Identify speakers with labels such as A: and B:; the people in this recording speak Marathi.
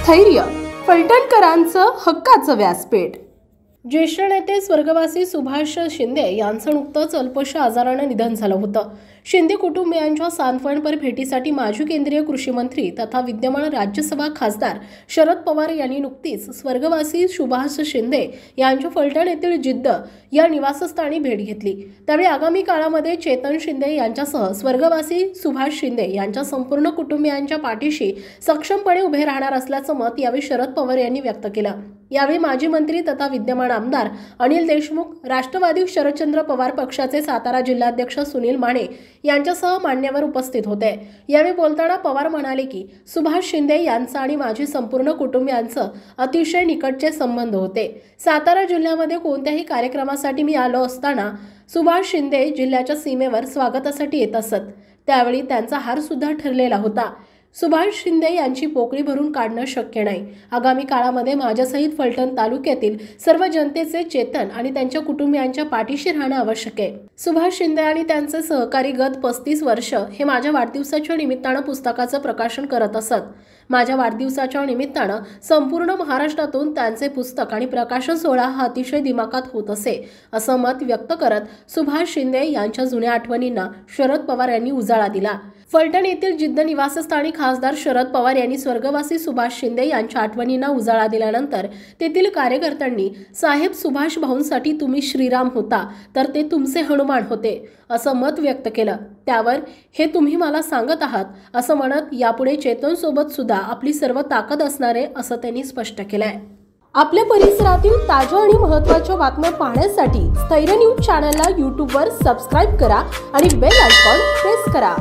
A: स्थैर्य, फलटणकरांचं हक्काचं व्यासपीठ।
B: ज्येष्ठ नेते स्वर्गवासी सुभाष शिंदे यांचं नुकतंच अल्पशा आजारानं निधन झालं होतं। शिंदे कुटुंबियांच्या सांत्वनपर भेटीसाठी माजी केंद्रीय कृषी मंत्री तथा विद्यमान राज्यसभा खासदार शरद पवार यांनी नुकतीच स्वर्गवासी सुभाष शिंदे यांच्या फलटण येथील जिद्द या निवासस्थानी भेट घेतली। त्यावेळी आगामी काळामध्ये चेतन शिंदे यांच्यासह स्वर्गवासी सुभाष शिंदे यांच्या संपूर्ण कुटुंबियांच्या पाठीशी सक्षमपणे उभे राहणार असल्याचं मत यावेळी शरद पवार यांनी व्यक्त केलं। यावेळी माजी मंत्री तथा विद्यमान आमदार अनिल देशमुख, राष्ट्रवादी शरदचंद्र पवार पक्षाचे सातारा जिल्हाध्यक्ष सुनील माने यांच्यासह मान्यवर उपस्थित होते। यावेळी बोलताना पवार म्हणाले की सुभाष शिंदे यांचा आणि माझी संपूर्ण कुटुंबियांचं अतिशय निकटचे संबंध होते। सातारा जिल्ह्यामध्ये कोणत्याही कार्यक्रमासाठी मी आलो असताना सुभाष शिंदे जिल्ह्याच्या सीमेवर स्वागतासाठी येत असत। त्यावेळी त्यांचा हार सुद्धा ठरलेला होता। सुभाष शिंदे यांची पोकळी भरून काढणं शक्य नाही। आगामी काळामध्ये माझ्यासहित फलटण तालुक्यातील सर्व जनतेचे चेतन आणि त्यांच्या कुटुंबियांच्या पाठीशी राहणं आवश्यक आहे। सुभाष शिंदे आणि त्यांचे सहकारी गत 35 वर्ष हे माझ्या वाढदिवसाच्या निमित्तानं पुस्तकाचं प्रकाशन करत असत। माझ्या वाढदिवसाच्या निमित्तानं संपूर्ण महाराष्ट्रातून त्यांचे पुस्तक आणि प्रकाशन सोहळा हा अतिशय दिमाखात होत असे, असं मत व्यक्त करत सुभाष शिंदे यांच्या जुन्या आठवणींना शरद पवार यांनी उजाळा दिला। फलटण येथील जिद्द निवासस्थानी खासदार शरद पवार यांनी स्वर्गवासी सुभाष शिंदे यांच्या आठवणींना उजाळा दिल्यानंतर तेथील कार्यकर्त्यांनी साहेब सुभाष भाऊंसाठी तुम्ही श्रीराम होता तर ते तुमचे हनुमान होते असं मत व्यक्त केलं। त्यावर हे तुम्ही मला सांगत आहात असं म्हणत यापुढे चेतन सोबत सुद्धा आपली सर्व ताकद असणार आहे असं त्यांनी स्पष्ट केलंय। आपल्या परिसरातील ताज्या आणि महत्त्वाच्या बातम्या पाहण्यासाठी स्थैर्य न्यूज चॅनलला YouTubeवर सबस्क्राइब करा आणि बेल आयकॉन प्रेस करा।